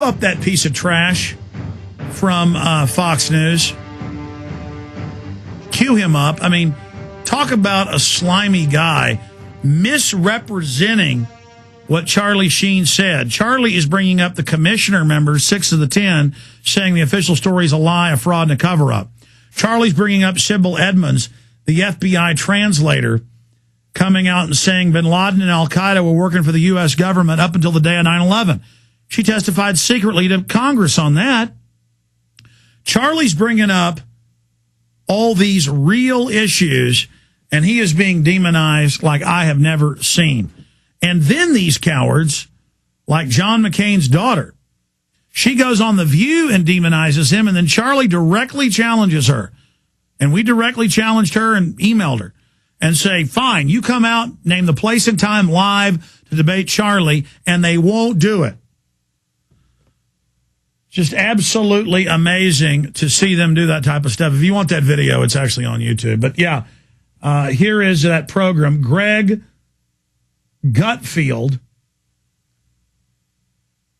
up that piece of trash from Fox News. Cue him up. I mean, talk about a slimy guy misrepresenting what Charlie Sheen said. Charlie is bringing up the commissioner members, 6 of the 10, saying the official story is a lie, a fraud, and a cover-up. Charlie's bringing up Sybil Edmonds, the FBI translator, coming out and saying bin Laden and al-Qaeda were working for the U.S. government up until the day of 9/11. She testified secretly to Congress on that. Charlie's bringing up all these real issues, and he is being demonized like I have never seen. And then these cowards, like John McCain's daughter, she goes on The View and demonizes him, and then Charlie directly challenges her. And we directly challenged her and emailed her and say, fine, you come out, name the place and time live to debate Charlie, and they won't do it. Just absolutely amazing to see them do that type of stuff. If you want that video, it's actually on YouTube. But yeah, here is that program. Greg Gutfield.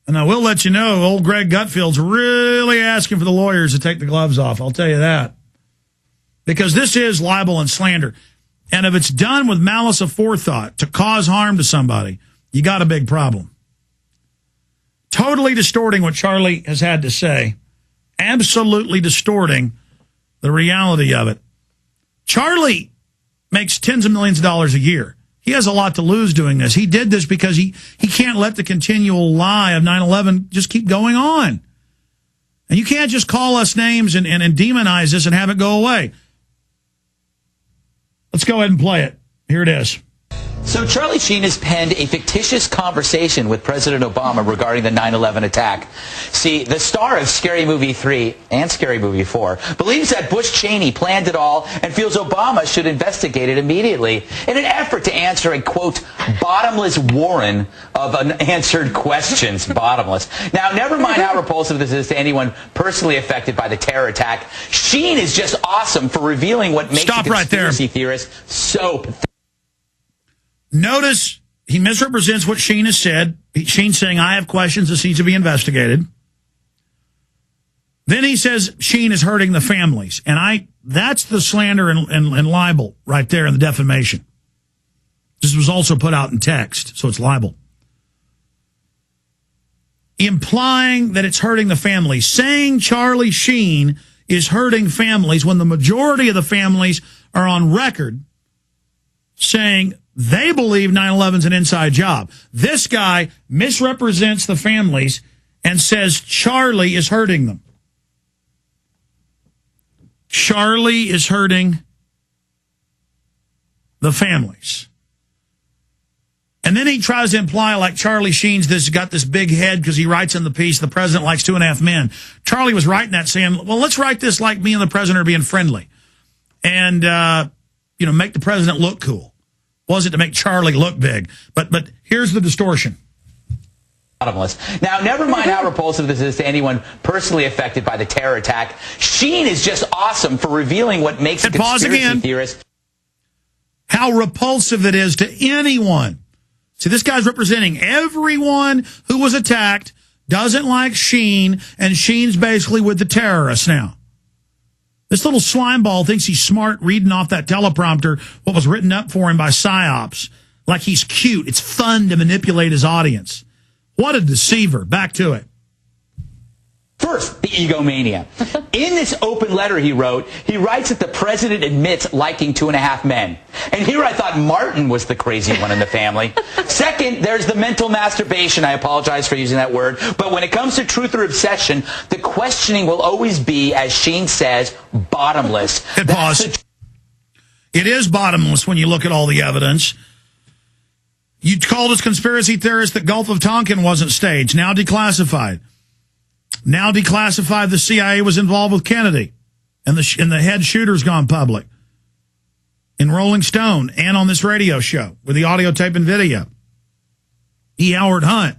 And I will let you know, old Greg Gutfield's really asking for the lawyers to take the gloves off. I'll tell you that. Because this is libel and slander. And if it's done with malice aforethought to cause harm to somebody, you got a big problem. Totally distorting what Charlie has had to say. Absolutely distorting the reality of it. Charlie makes tens of millions of dollars a year. He has a lot to lose doing this. He did this because he can't let the continual lie of 9/11 just keep going on. And you can't just call us names and demonize us and have it go away. Let's go ahead and play it. Here it is. So Charlie Sheen has penned a fictitious conversation with President Obama regarding the 9/11 attack. See, the star of Scary Movie 3 and Scary Movie 4 believes that Bush Cheney planned it all and feels Obama should investigate it immediately in an effort to answer a, quote, bottomless warren of unanswered questions. Bottomless. Now, never mind how repulsive this is to anyone personally affected by the terror attack. Sheen is just awesome for revealing what makes a conspiracy theorist so pathetic. Notice he misrepresents what Sheen has said. Sheen's saying, I have questions. This needs to be investigated. Then he says Sheen is hurting the families. And that's the slander and libel right there in the defamation. This was also put out in text, so it's libel. Implying that it's hurting the families. Saying Charlie Sheen is hurting families when the majority of the families are on record saying they believe 9/11 is an inside job. This guy misrepresents the families and says Charlie is hurting them. Charlie is hurting the families. And then he tries to imply like Charlie Sheen's got this big head because he writes in the piece, the president likes 2.5 men. Charlie was writing that saying, well, let's write this like me and the president are being friendly. And, make the president look cool. Wasn't to make Charlie look big. But here's the distortion. Bottomless. Now, never mind how repulsive this is to anyone personally affected by the terror attack. Sheen is just awesome for revealing what makes a conspiracy theorist. How repulsive it is to anyone. See, this guy's representing everyone who was attacked, doesn't like Sheen, and Sheen's basically with the terrorists now. This little slimeball thinks he's smart reading off that teleprompter what was written up for him by PSYOPs. Like he's cute. It's fun to manipulate his audience. What a deceiver. Back to it. First, the egomania. In this open letter he wrote, he writes that the president admits liking 2.5 men. And here I thought Martin was the crazy one in the family. Second, there's the mental masturbation. I apologize for using that word. But when it comes to truth or obsession, the questioning will always be, as Sheen says, bottomless. It is bottomless when you look at all the evidence. You called us conspiracy theorists that Gulf of Tonkin wasn't staged, now declassified. Now declassified, the CIA was involved with Kennedy, and the head shooter's gone public. In Rolling Stone and on this radio show with the audio tape and video. E. Howard Hunt.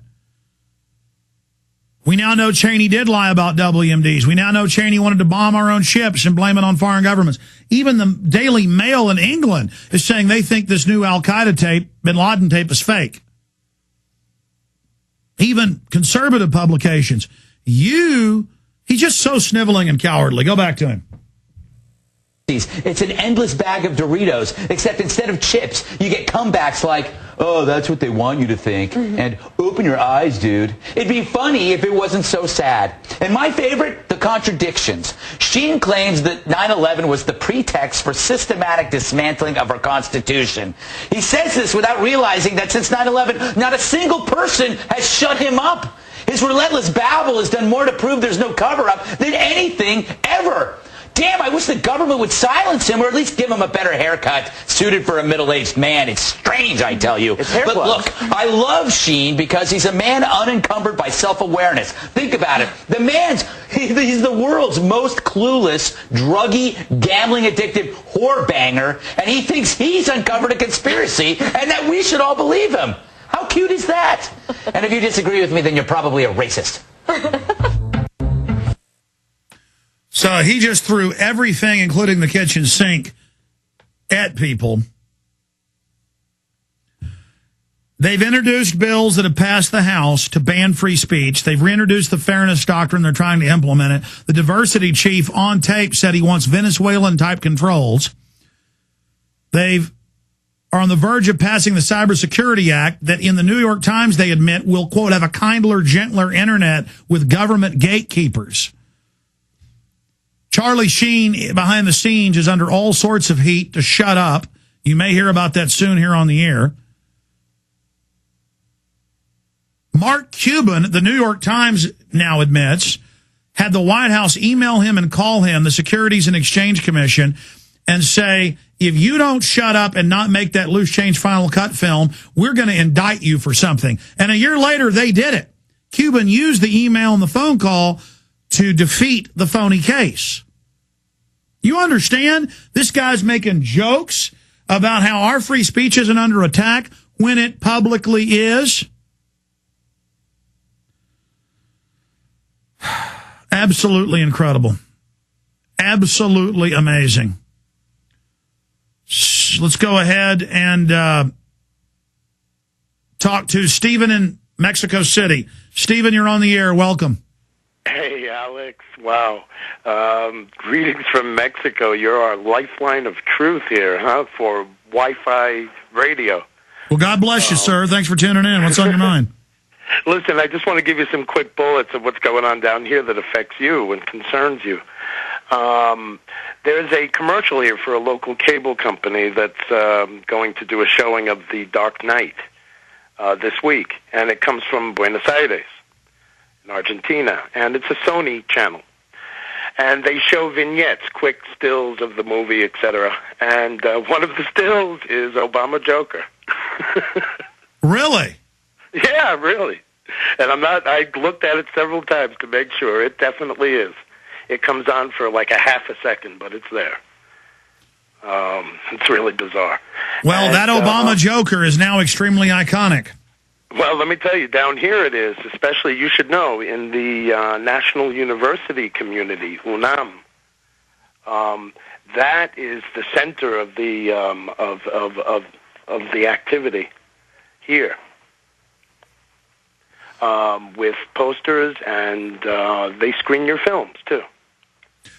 We now know Cheney did lie about WMDs. We now know Cheney wanted to bomb our own ships and blame it on foreign governments. Even the Daily Mail in England is saying they think this new al-Qaeda tape, bin Laden tape, is fake. even conservative publications. He's just so sniveling and cowardly. Go back to him. It's an endless bag of Doritos, except instead of chips, you get comebacks like, oh, that's what they want you to think, and open your eyes, dude. It'd be funny if it wasn't so sad. And my favorite, the contradictions. Sheen claims that 9/11 was the pretext for systematic dismantling of our Constitution. He says this without realizing that since 9/11, not a single person has shut him up. His relentless babble has done more to prove there's no cover-up than anything ever. Damn, I wish the government would silence him or at least give him a better haircut suited for a middle-aged man. It's strange, I tell you. But look, I love Sheen because he's a man unencumbered by self-awareness. Think about it. He's the world's most clueless, druggy, gambling-addicted whore banger, and he thinks he's uncovered a conspiracy and that we should all believe him. How cute is that? And if you disagree with me, then you're probably a racist. So he just threw everything, including the kitchen sink, at people. They've introduced bills that have passed the House to ban free speech. They've reintroduced the fairness doctrine. They're trying to implement it. The diversity chief on tape said he wants Venezuelan-type controls. They are on the verge of passing the Cybersecurity Act that in the New York Times, they admit, will, quote, have a kindler, gentler internet with government gatekeepers. Charlie Sheen, behind the scenes, is under all sorts of heat to shut up. You may hear about that soon here on the air. Mark Cuban, the New York Times now admits, had the White House email him and call him, the Securities and Exchange Commission, and say, if you don't shut up and not make that loose change Final Cut film, we're going to indict you for something. And a year later, they did it. Cuban used the email and the phone call to defeat the phony case. You understand? This guy's making jokes about how our free speech isn't under attack when it publicly is. Absolutely incredible. Absolutely amazing. Let's go ahead and talk to Stephen in Mexico City. Stephen, you're on the air. Welcome. Hey, Alex. Wow. Greetings from Mexico. You're our lifeline of truth here, huh, for Wi-Fi radio. Well, God bless you, sir. Thanks for tuning in. What's on your mind? Listen, I just want to give you some quick bullets of what's going on down here that affects you and concerns you. There's a commercial here for a local cable company that's going to do a showing of The Dark Knight this week, and it comes from Buenos Aires in Argentina, and it's a Sony channel. And they show vignettes, quick stills of the movie, etc. And one of the stills is Obama Joker. Really? Yeah, really. And I looked at it several times to make sure. It definitely is. It comes on for like a half a second, but it's there. It's really bizarre. Well, that Obama Joker is now extremely iconic. Well, let me tell you, down here it is, especially, you should know, in the National University community, UNAM. That is the center of the of the activity here, with posters, and they screen your films too.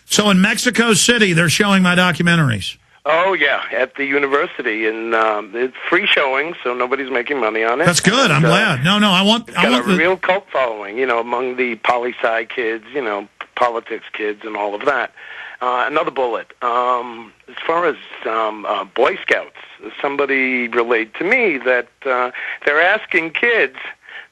So in Mexico City, they're showing my documentaries. Oh, yeah, at the university, and it's free showing, so nobody's making money on it. That's good. I'm glad. No, I want a real cult following, among the poli-sci kids, politics kids, and all of that. Another bullet. As far as Boy Scouts, somebody relayed to me that they're asking kids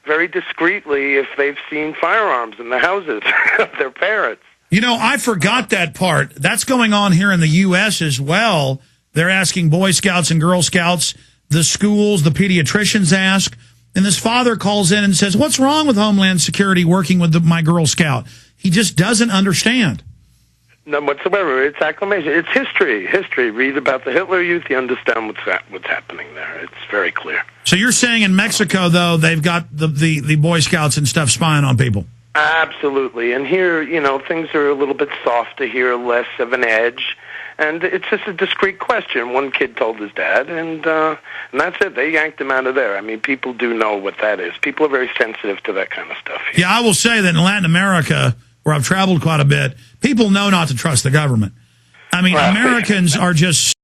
very discreetly if they've seen firearms in the houses of their parents. I forgot that part. That's going on here in the U.S. as well. They're asking Boy Scouts and Girl Scouts, the schools, the pediatricians ask. And this father calls in and says, what's wrong with Homeland Security working with my Girl Scout? He just doesn't understand. None whatsoever. It's acclamation. It's history. History. Read about the Hitler Youth. You understand what's happening there. It's very clear. So you're saying in Mexico, though, they've got the Boy Scouts and stuff spying on people? Absolutely. And here, things are a little bit softer here, less of an edge. And it's just a discreet question. One kid told his dad, and that's it. They yanked him out of there. I mean, people do know what that is. People are very sensitive to that kind of stuff. Yeah, I will say that in Latin America, where I've traveled quite a bit, people know not to trust the government. I mean, Americans are just